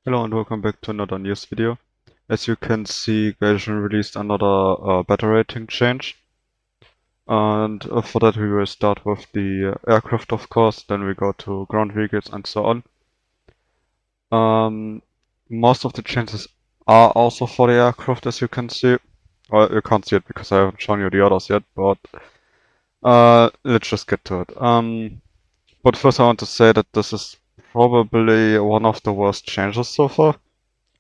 Hello and welcome back to another news video. As you can see, Gaijin released another battle rating change. And for that we will start with the aircraft, of course, then we go to ground vehicles and so on. Most of the changes are also for the aircraft, as you can see. Well, you can't see it because I haven't shown you the others yet, but let's just get to it. But first I want to say that this is probably one of the worst changes so far.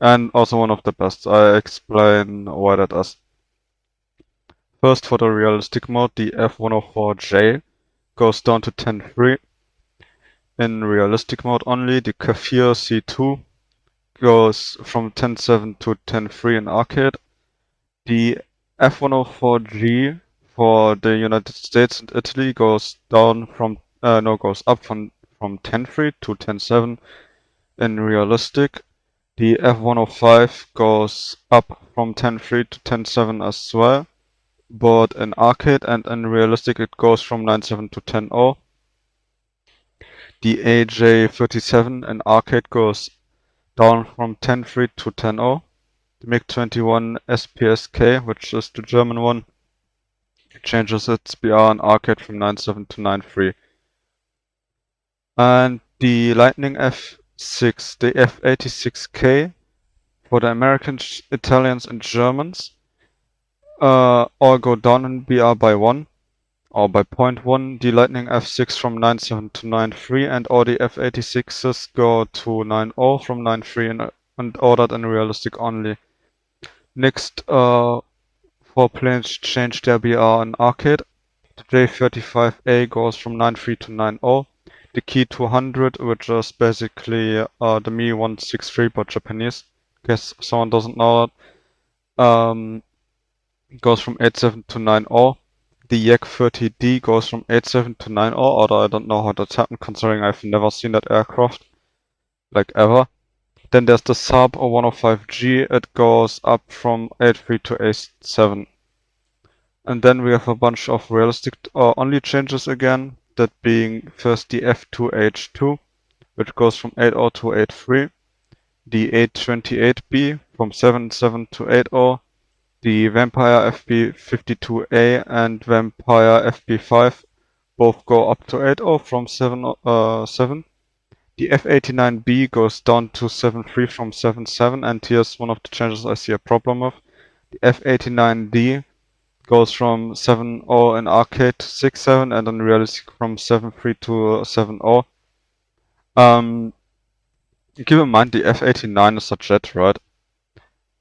And also one of the best. I explain why that is. First, for the realistic mode, the F104J goes down to 10.3. In realistic mode only, the Kafir C2 goes from 10.7 to 10.3 in arcade. The F104G for the United States and Italy goes up from 10.3 to 10.7 in realistic. The F105 goes up from 10.3 to 10.7 as well, but in arcade and in realistic it goes from 9.7 to 10.0. The AJ37 in arcade goes down from 10.3 to 10.0. The MiG-21 SPSK, which is the German one, changes its BR in arcade from 9.7 to 9.3. And the Lightning F6, the F86K, for the Americans, Italians and Germans, all go down in BR by 1 or by 0.1. The Lightning F6 from 9.7 to 9.3 and all the F86s go to 9.0 from 9.3 and ordered in realistic only. Next, 4 planes change their BR in arcade. The J35A goes from 9.3 to 9.0. The Ki 200, which is basically the Mi 163 but Japanese, in case someone doesn't know that, goes from 8.7 to 9.0. The Yak 30D goes from 8.7 to 9.0, although I don't know how that's happened considering I've never seen that aircraft, like ever. Then there's the Saab 105G, it goes up from 8.3 to 8.7. And then we have a bunch of realistic only changes again, that being first the F2H2, which goes from 8.0 to 8.3. The 828B from 7.7 to 8.0. The Vampire FB52A and Vampire FB5 both go up to 8.0 from 7.7. The F89B goes down to 7.3 from 7.7, and here's one of the changes I see a problem with. The F89D goes from 7.0 in arcade to 6.7 and in realistic from 7.3 to 7.0. Keep in mind the F89 is a jet, right?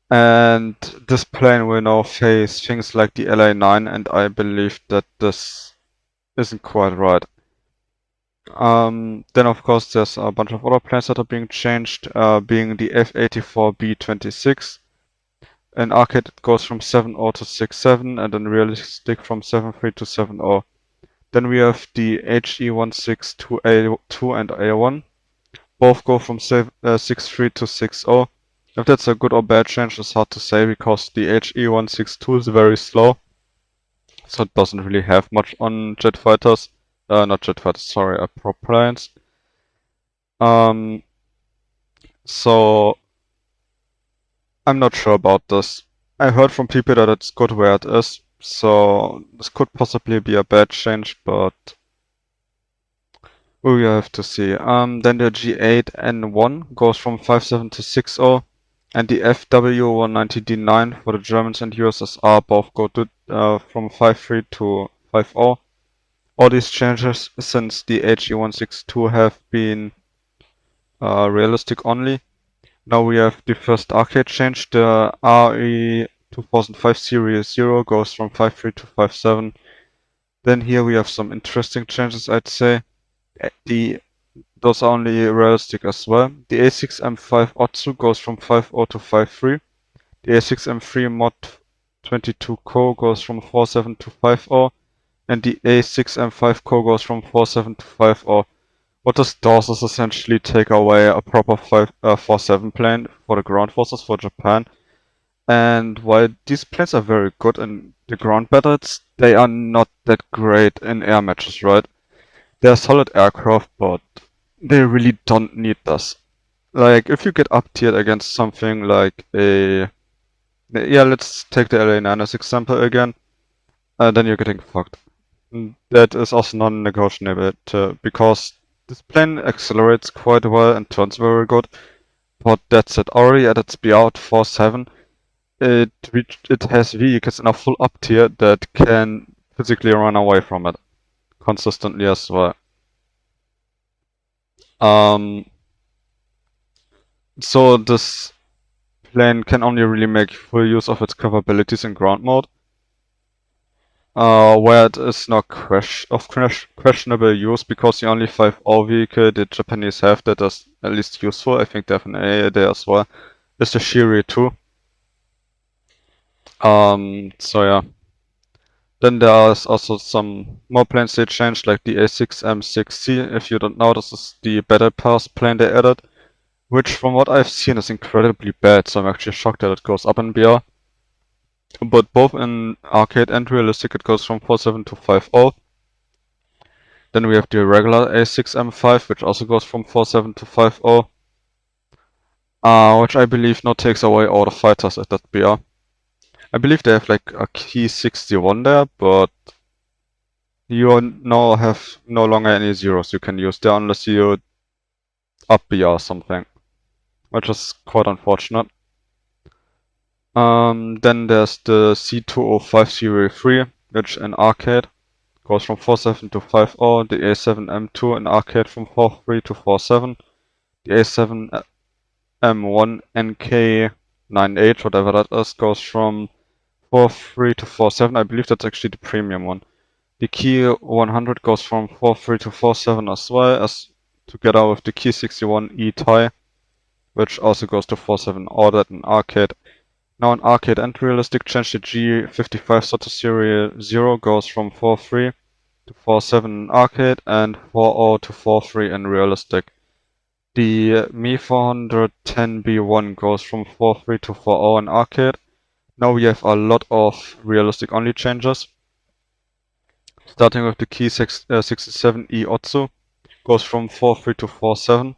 And this plane will now face things like the LA9, and I believe that this isn't quite right. Then of course there's a bunch of other planes that are being changed, being the F84B26. In arcade it goes from 7.0 to 6.7 and in realistic from 7.3 to 7.0. Then we have the HE162A2 and A1. Both go from 6.3 to 6.0. If that's a good or bad change is hard to say because the HE162 is very slow, so it doesn't really have much on jet fighters. Not jet fighters, sorry, prop planes. So I'm not sure about this. I heard from people that it's good where it is, so this could possibly be a bad change, but we will have to see. Then the G8N1 goes from 5.7 to 6.0. And the FW190D9 for the Germans and USSR both go to from 5.3 to 5.0. All these changes since the HE162 have been realistic only. Now we have the first arcade change. The RE 2005 Series 0 goes from 5.3 to 5.7. Then here we have some interesting changes, I'd say. Those are only realistic as well. The A6M5 Otsu goes from 5.0 to 5.3. The A6M3 Mod 22 Co goes from 4.7 to 5.0. And the A6M5 Co goes from 4.7 to 5.0. What this does is essentially take away a proper 4.7 plane for the ground forces for Japan. And while these planes are very good in the ground battles, they are not that great in air matches, right? They're solid aircraft, but they really don't need this. like if you get up tiered against something like a, yeah, let's take the LA9 example again, then you're getting fucked. That is also non-negotiable because this plane accelerates quite well and turns very good. But that said, already at its BR 4.7, it has vehicles in a full up tier that can physically run away from it consistently as well. So this plane can only really make full use of its capabilities in ground mode, where it is not questionable use because the only 5.0 vehicle the Japanese have that is at least useful, I think they have an AA there as well, is the Shiri 2. So yeah. Then there's also some more planes they changed, like the A6M6C. If you don't know, this is the Battle Pass plane they added, which from what I've seen is incredibly bad, so I'm actually shocked that it goes up in BR. But both in arcade and realistic it goes from 4.7 to 5.0. Then we have the regular A6M5, which also goes from 4.7 to 5.0. Which I believe now takes away all the fighters at that BR. I believe they have like a key 61 there, but you now have no longer any zeros you can use there unless you up BR or something, which is quite unfortunate. Then there's the C205 Series 3, which in arcade goes from 4.7 to 5.0, the A7M2 in arcade from 4.3 to 4.7, the A7M1 NK98, whatever that is, goes from 4.3 to 4.7. I believe that's actually the premium one. The Key 100 goes from 4.3 to 4.7 as well, as together with the Key 61 E-Tie, which also goes to 4.7, all that in arcade. Now in arcade and realistic change, the G55 Soto Serial 0 goes from 4.3 to 4.7 in arcade and 4.0 to 4.3 in realistic. The Mi 410B1 goes from 4.3 to 4.0 in arcade. Now we have a lot of realistic only changes. Starting with the Key 67E Otsu, goes from 4.3 to 4.7.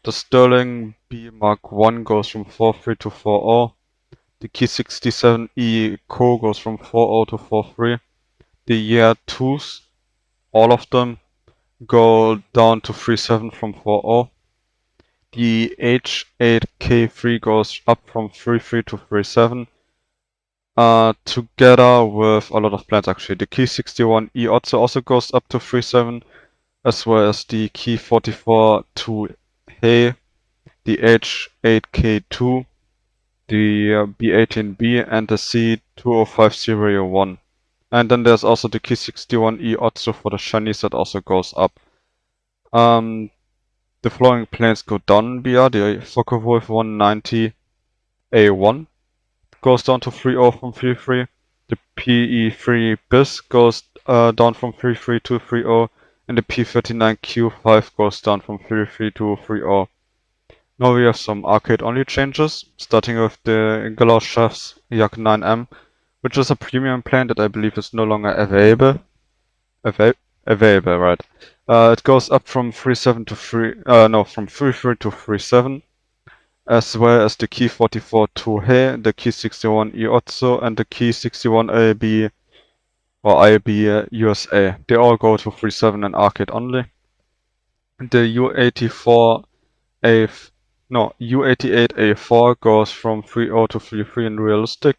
The Sterling B Mark 1 goes from 4.3 to 4.0. The Key 67E Co goes from 4.0 to 4.3. The Year 2s, all of them, go down to 3.7 from 4.0. The H8K3 goes up from 3.3 to 3.7. Together with a lot of plans actually. The Key 61E also goes up to 3.7, as well as the Key 44 to Hey, the H8K2, the B18B, and the C205 Serial 1. And then there's also the Key 61E Otsu for the Chinese that also goes up. The following planes go down in BR. The Focke-Wulf 190A1 goes down to 3.0 from 3.3. The PE3 BIS goes down from 3.3 to 3.0. And the P39Q5 goes down from 3.3 to 3.0. Now we have some arcade-only changes, starting with the Galoshev's Yak 9M, which is a premium plane that I believe is no longer available. Available, right? It goes up from 3.7 to 3, from 3.3 to 3.7, as well as the Key 44 to He, the Key 61 Iotsu, and the Key 61 AB or IB USA. They all go to 3.7 and arcade only. The U88A4 goes from 3.0 to 3.3 in realistic.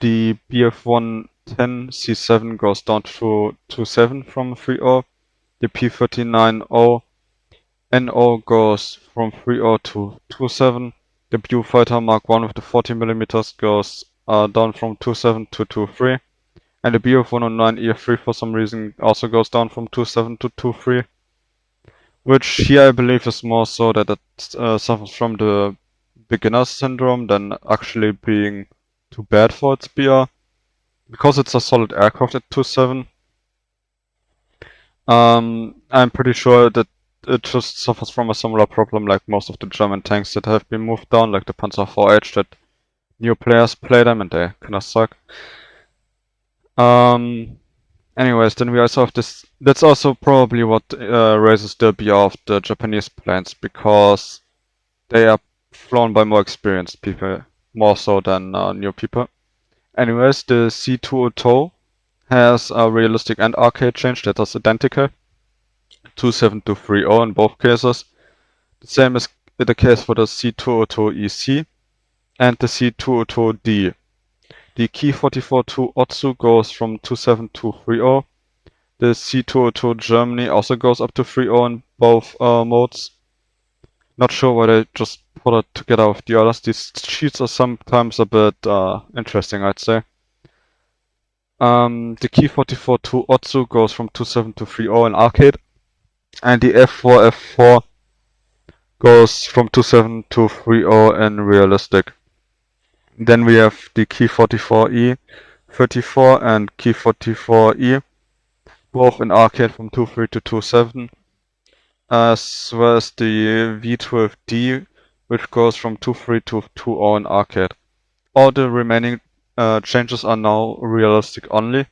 The BF110C7 goes down to 2.7 from 3.0. The P39O NO goes from 3.0 to 2.7. The Viewfighter Mark 1 with the 40mm goes down from 2.7 to 2.3. And the BF109 EF3 for some reason also goes down from 2.7 to 2.3. Which here I believe is more so that it suffers from the beginner syndrome than actually being too bad for its BR. Because it's a solid aircraft at 2.7. I'm pretty sure that it just suffers from a similar problem like most of the German tanks that have been moved down, like the Panzer IV-H, that new players play them and they kinda suck. Anyways, then we also have this. That's also probably what raises the BR of the Japanese planes, because they are flown by more experienced people, more so than new people. Anyways, the C202 has a realistic and arcade change that is identical, 27230 in both cases. The same is the case for the C202EC and the C202D. The Key 44-2 Otsu goes from 27230. The C202 Germany also goes up to 3.0 in both modes. Not sure why they just put it together with the others. These sheets are sometimes a bit interesting, I'd say. The Key 44-2 Otsu goes from 27 to 3.0 in arcade, and the F4 goes from 27 to 3.0 in realistic. Then we have the Key 44E 34 and Key 44E, both in arcade from 2.3 to 2.7, as well as the V12D, which goes from 2.3 to 2.0 in arcade. All the remaining changes are now realistic only,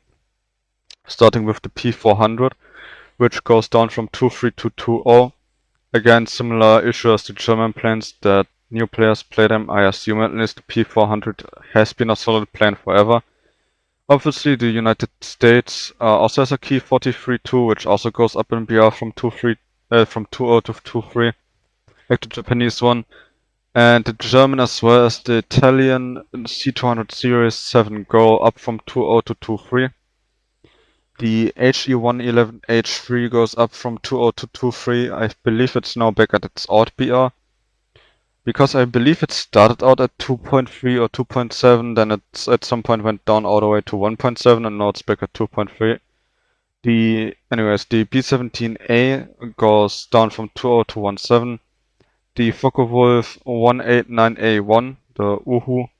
starting with the P400, which goes down from 2.3 to 2.0. Again, similar issue as the German planes, that new players play them. I assume at least the P400 has been a solid plane forever. Obviously, the United States also has a Key 43-2, which also goes up in BR from 2.0 to 2.3, like the Japanese one. And the German as well as the Italian C200 Series 7 go up from 2.0 to 2.3. The HE111H3 goes up from 2.0 to 2.3. I believe it's now back at its old BR, because I believe it started out at 2.3 or 2.7, then it's at some point went down all the way to 1.7, and now it's back at 2.3. Anyways, the B17A goes down from 2.0 to 1.7. The Focke-Wulf 189A1, the Uhu,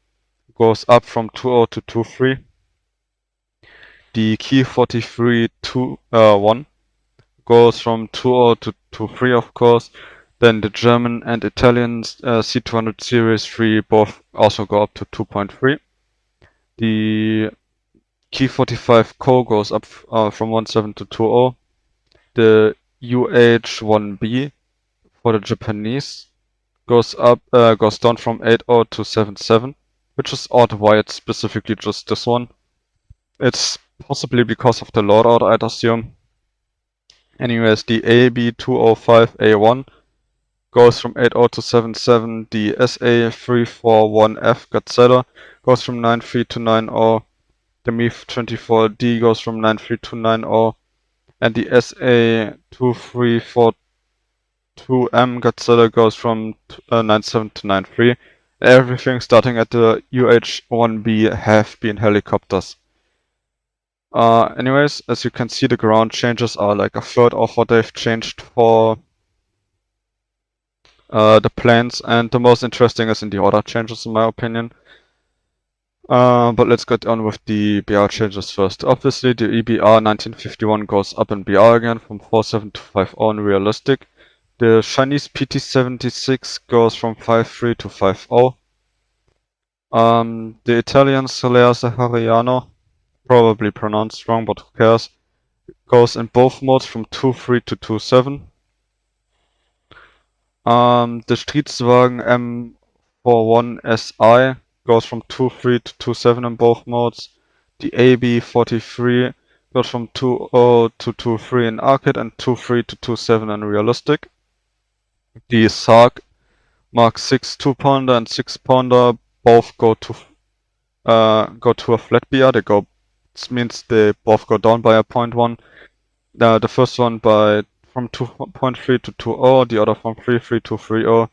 goes up from 2.0 to 2.3. The Key 43-1 goes from 2.0 to 2.3, of course. Then the German and Italian C200 Series 3 both also go up to 2.3. The Key 45 Co goes up from 1.7 to 2.0. The UH1B for the Japanese goes down from 8.0 to 7.7, which is odd why it's specifically just this one. It's possibly because of the loadout, I'd assume. Anyways, the AB205A1 goes from 8.0 to 7.7. The SA341F Gazella goes from 9.3 to 9.0. The MiF-24D goes from 9.3 to 9.0. And the SA2342M Gazella goes from 9.7 to 9.3. Everything starting at the UH-1B have been helicopters. Anyways, as you can see, the ground changes are like a third of what they've changed for the planes, and the most interesting is in the order changes, in my opinion. But let's get on with the BR changes first. Obviously, the EBR 1951 goes up in BR again from 4.7 to 5.0 in realistic. The Chinese PT-76 goes from 5.3 to 5.0. The Italian Solea Sahariano, probably pronounced wrong, but who cares, goes in both modes from 2.3 to 2.7. The Striezwagen M41SI goes from 2.3 to 2.7 in both modes. The AB43 goes from 2.0 to 2.3 in arcade and 2.3 to 2.7 in realistic. The SARC Mark 6 2-pounder and 6-pounder both go to a flat BR. This means they both go down by a 0.1. The first one from 2.3 to 2.0, the other from 3.3 to 3.0.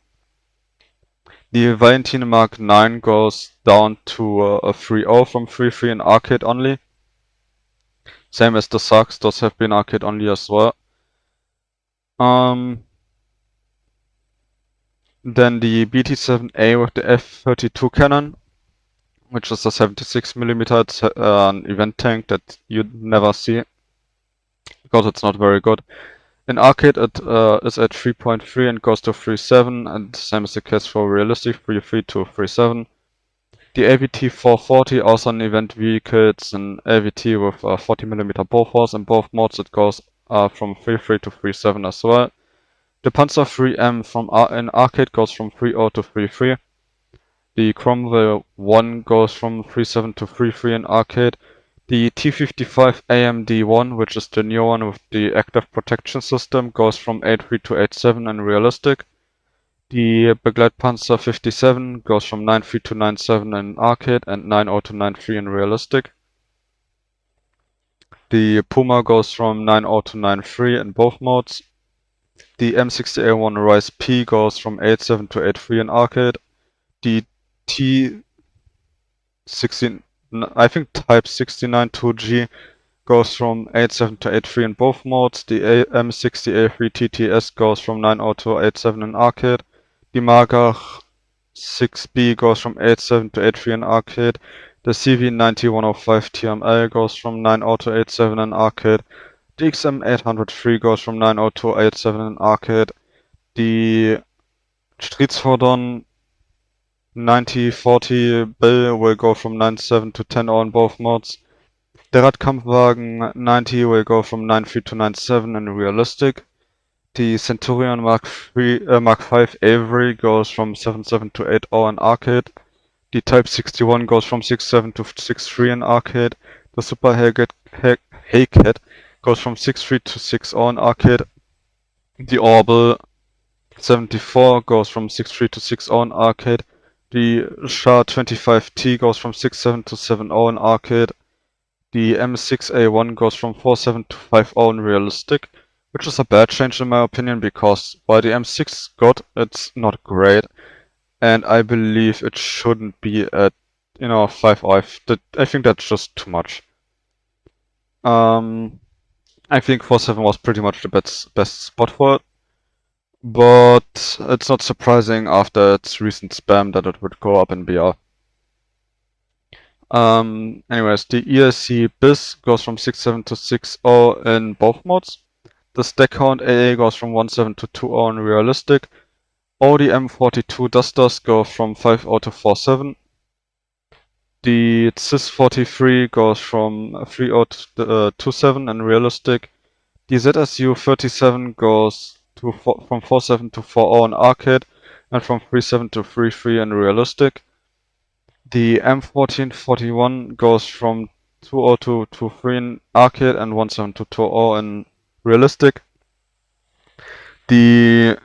The Valentine Mark 9 goes down to a 3.0 from 3.3 in arcade only. Same as the SARCs, those have been arcade only as well. Then the BT-7A with the F-32 cannon, which is a 76mm. It's an event tank that you'd never see, because it's not very good. In arcade, it is at 3.3 and goes to 3.7, and the same is the case for realistic, 3.3 to 3.7. The AVT 440, also an event vehicle, it's an AVT with 40mm bore in both modes. It goes from 3.3 to 3.7 as well. The Panzer 3M in arcade goes from 3.0 to 3.3. The Cromwell 1 goes from 3.7 to 3.3 in arcade. The T-55 AMD-1, which is the new one with the active protection system, goes from 8.3 to 8.7 in realistic. The Begleitpanzer 57 goes from 9.3 to 9.7 in arcade and 9.0 to 9.3 in realistic. The Puma goes from 9.0 to 9.3 in both modes. The M60A1 Rise P goes from 8.7 to 8.3 in arcade. The T16, I think Type 69 2G goes from 8.7 to 8.3 in both modes. The M60A3 TTS goes from 9.0 to 8.7 in arcade. The Magach 6B goes from 8.7 to 8.3 in arcade. The CV90-105 TML goes from 9.0 to 8.7 in arcade. The XM803 goes from 9.0 to 8.7 in arcade. The Stridsfordon 9040 Bill will go from 9.7 to 10.0 in both modes. The Radkampfwagen 90 will go from 9.3 to 9.7 in realistic. The Centurion Mark 5 Avery goes from 7.7 to 8.0 in arcade. The Type 61 goes from 6.7 to 6.3 in arcade. The Super Haycat goes from 6.3 to 6.0 in arcade. The Orbital 74 goes from 6.3 to 6.0 in arcade. The SHA 25T goes from 6.7 to 7.0 in arcade. The M6A1 goes from 4.7 to 5.0 in realistic, which is a bad change in my opinion, because while the M6 got, it's not great, and I believe it shouldn't be at 5.0. I think that's just too much. I think 4.7 was pretty much the best spot for it, but it's not surprising after its recent spam that it would go up in BR. Anyways, the ESC BIS goes from 6.7 to 6.0 in both modes. The stack count AA goes from 1.7 to 2.0 in realistic. All the M42 Dusters go from 5.0 to 4.7. The CIS 43 goes from 3.0 to 2.7 in realistic. The ZSU 37 goes from 4.7 to 4.0 in arcade and from 3.7 to 3.3 in realistic. The M1441 goes from 2.0 to 2.3 in arcade and 1.7 to 2.0 in realistic. I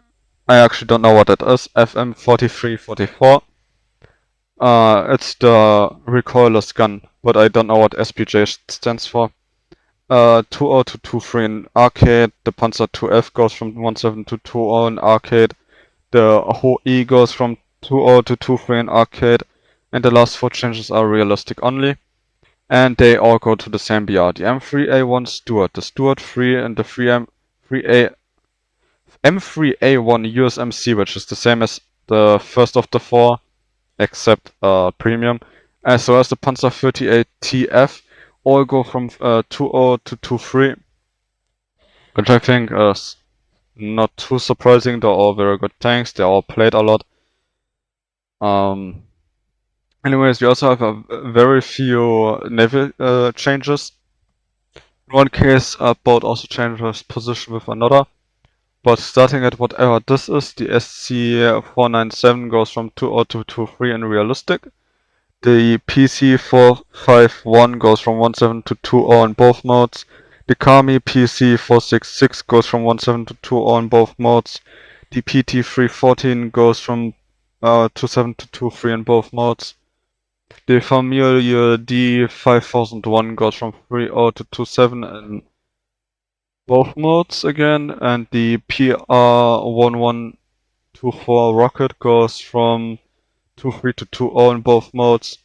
actually don't know what that is, FM4344. It's the recoilless gun, but I don't know what SPJ stands for. 2.0 to 2.3 in arcade. The Panzer 2F goes from 1.7 to 2.0 in arcade. The HOE goes from 2.0 to 2.3 in arcade. And the last 4 changes are realistic only. And they all go to the same BR. The M3A1 Stuart, the Stuart 3 and the M3A1 USMC, which is the same as the first of the 4, except premium, as well as the Panzer 38 TF, all go from 2.0 to 2.3, which I think is not too surprising. They're all very good tanks. They all played a lot. Anyways, we also have a very few naval changes. In one case, a boat also changes position with another. But starting at whatever this is, the SC497 goes from 2.0 to 2.3 in realistic. The PC451 goes from 1.7 to 2.0 in both modes. The Kami PC466 goes from 1.7 to 2.0 in both modes. The PT314 goes from 2.7 to 2.3 in both modes. The Familia D5001 goes from 3.0 to 2.7 in both modes again, and the PR1124 rocket goes from 2.3 to 2.0 in both modes.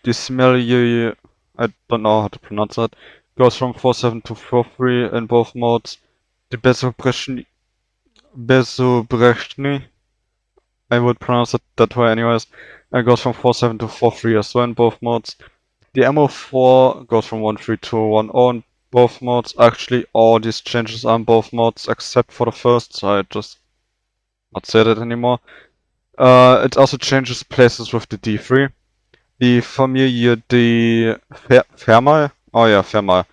The Smelly, I don't know how to pronounce that, goes from 4.7 to 4.3 in both modes. The Bezobrechny, I would pronounce it that way anyways, and goes from 4.7 to 4.3 as well in both modes. The MO4 goes from 1.3 to 1.0 in both modes. Actually, all these changes are in both modes except for the first, so I just not say that anymore. It also changes places with the D3. Die Familie Fairmile, oh yeah, Fairmile.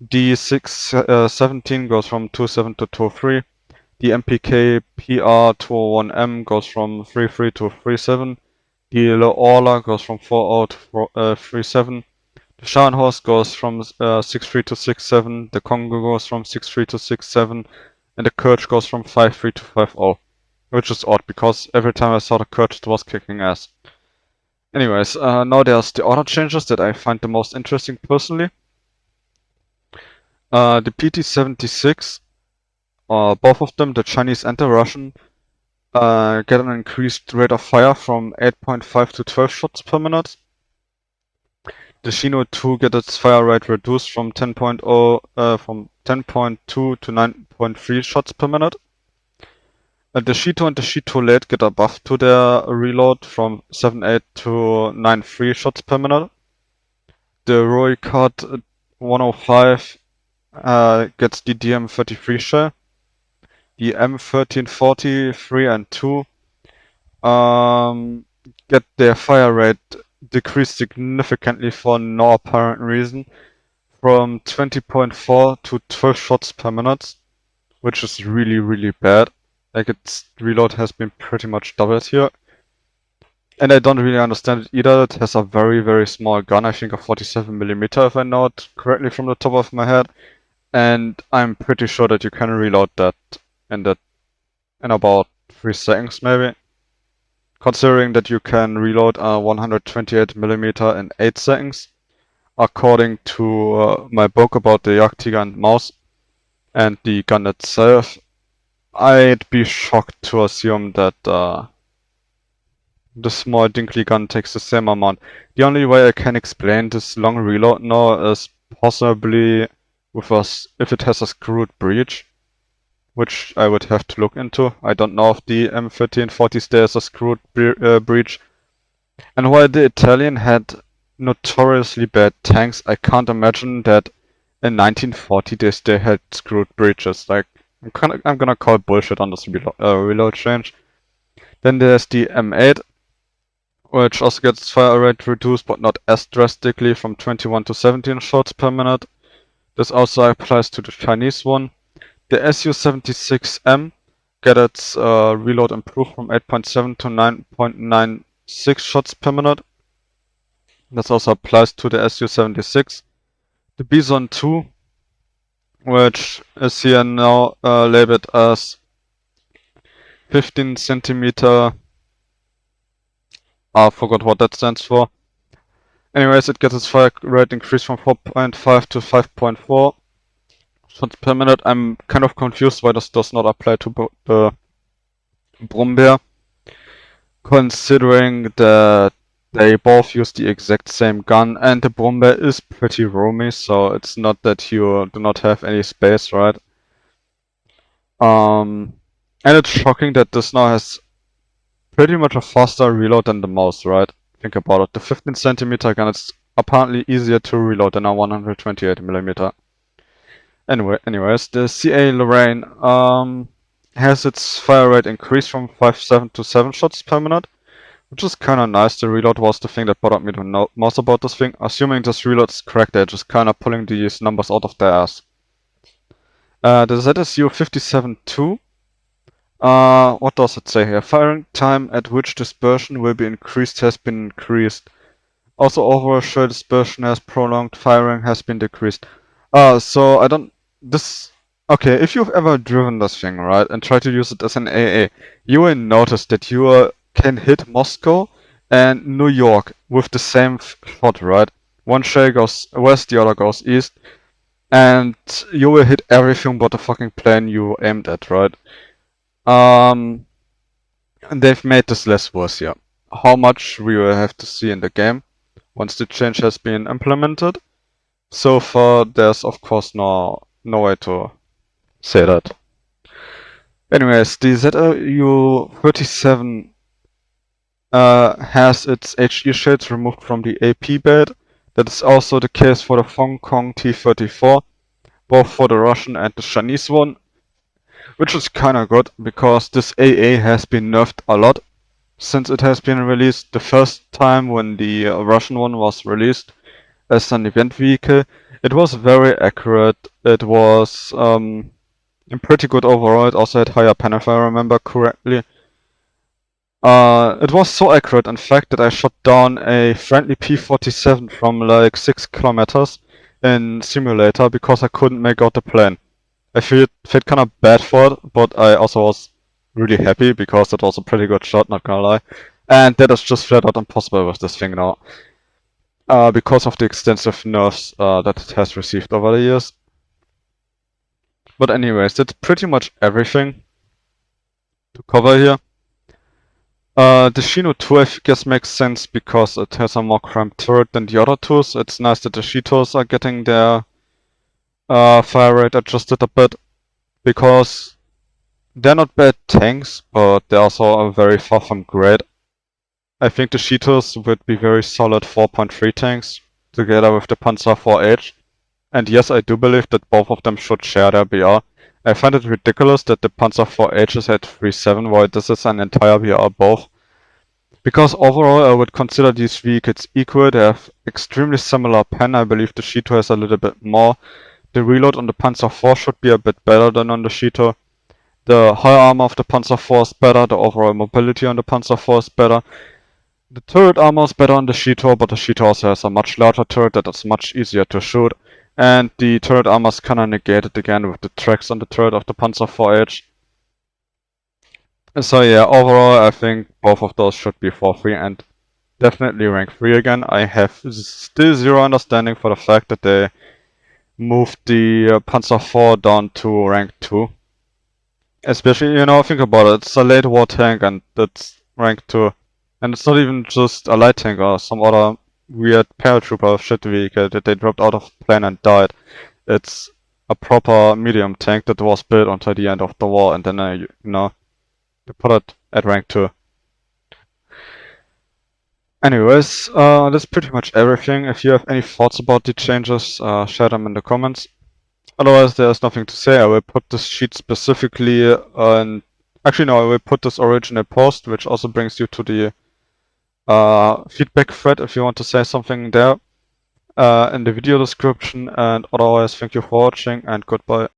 D617 goes from 27 to 23. The MPK PR201M goes from 33 to 37. The Orla goes from 40 to 37. The Scharnhorst goes from 63 to 67. The Congo goes from 63 to 67. And the Kurch goes from 53 to 50. Which is odd, because every time I saw the Kurch it was kicking ass. Anyways, now there's the order changes that I find the most interesting personally. The PT-76, both of them, the Chinese and the Russian, get an increased rate of fire from 8.5 to 12 shots per minute. The Shino 2 get its fire rate reduced from 10.2 to 9.3 shots per minute. The Shito and the Shito Late get a buff to their reload from 7.8 to 9.3 shots per minute. The Roycat 105 gets the DM33 shell. The M1340 3 and 2 get their fire rate decreased significantly for no apparent reason from 20.4 to 12 shots per minute, which is really bad. Like, its reload has been pretty much doubled here. And I don't really understand it either. It has a very small gun, I think a 47mm if I know it correctly from the top of my head. And I'm pretty sure that you can reload that in about 3 seconds maybe. Considering that you can reload a 128mm in 8 seconds, according to my book about the Jagdtiger and Maus and the gun itself, I'd be shocked to assume that the small Dinkley gun takes the same amount. The only way I can explain this long reload now is possibly with if it has a screwed breech, which I would have to look into. I don't know if the M1340 still has a screwed breech. And while the Italian had notoriously bad tanks, I can't imagine that in 1940 they still had screwed breeches. Like, I'm gonna call bullshit on this reload change. Then there's the M8, which also gets fire rate reduced, but not as drastically, from 21 to 17 shots per minute. This also applies to the Chinese one. The Su-76M get its reload improved from 8.7 to 9.96 shots per minute. This also applies to the Su-76. The Bison 2, which is here now labeled as 15 centimeter. I forgot what that stands for. Anyways, it gets its fire rate increased from 4.5 to 5.4 shots per minute. I'm kind of confused why this does not apply to the Brummbär, considering that they both use the exact same gun, and the Brummbär is pretty roomy, so it's not that you do not have any space, right? And it's shocking that this now has pretty much a faster reload than the Maus, right? Think about it. The 15 centimeter gun is apparently easier to reload than a 128mm. Anyways, the CA Lorraine has its fire rate increased from 5.7 to 7 shots per minute, which is kinda nice. The reload was the thing that bothered me the most about this thing. Assuming this reload is correct, they're just kinda pulling these numbers out of their ass. The ZSU 57-2. What does it say here? Firing time at which dispersion will be increased has been increased. Also, overall shell dispersion has prolonged. Firing has been decreased. So I don't. This. Okay, if you've ever driven this thing, right, and tried to use it as an AA, you will notice that you can hit Moscow and New York with the same shot, right? One shell goes west, the other goes east, and you will hit everything but the fucking plane you aimed at, right? And they've made this less worse here. How much we will have to see in the game once the change has been implemented. So far, there's of course no way to say that. Anyways, the ZU-37 has its HE shades removed from the AP bed. That is also the case for the Hong Kong T-34, both for the Russian and the Chinese one, which is kinda good because this AA has been nerfed a lot. since it has been released the first time when the Russian one was released as an event vehicle. It was very accurate. It was pretty good overall. It also had higher pen if I remember correctly. It was so accurate, in fact, that I shot down a friendly P-47 from like 6 kilometers in simulator because I couldn't make out the plane. I felt kind of bad for it, but I also was really happy because it was a pretty good shot, not gonna lie. And that is just flat out impossible with this thing now. Because of the extensive nerfs that it has received over the years. But anyways, that's pretty much everything to cover here. The Shino 2 I guess makes sense because it has a more cramped turret than the other two, so it's nice that the Shitos are getting their fire rate adjusted a bit, because they're not bad tanks, but they're also very far from great. I think the Shitos would be very solid 4.3 tanks, together with the Panzer IV-H, and yes, I do believe that both of them should share their BR. I find it ridiculous that the Panzer IV-H is at 3.7 while this is an entire BR both. Because overall I would consider these vehicles equal. They have extremely similar pen. I believe the Shito has a little bit more. The reload on the Panzer IV should be a bit better than on the Shito. The high armor of the Panzer IV is better. The overall mobility on the Panzer IV is better. The turret armor is better on the Shito, but the Shito also has a much larger turret that is much easier to shoot. And the turret armor is kinda negated again with the tracks on the turret of the Panzer IV-H. So yeah, overall I think both of those should be for free and definitely rank 3 again. I have still zero understanding for the fact that they moved the Panzer IV down to rank 2. Especially, think about it, it's a late war tank and it's rank 2. And it's not even just a light tank or some other weird paratrooper shit vehicle that they dropped out of plane and died. It's a proper medium tank that was built until the end of the war, and then they put it at rank 2. Anyways, that's pretty much everything. If you have any thoughts about the changes, share them in the comments. Otherwise, there's nothing to say. I will put this sheet specifically on... Actually, no, I will put this original post, which also brings you to the feedback thread if you want to say something there, in the video description. And otherwise, thank you for watching and goodbye.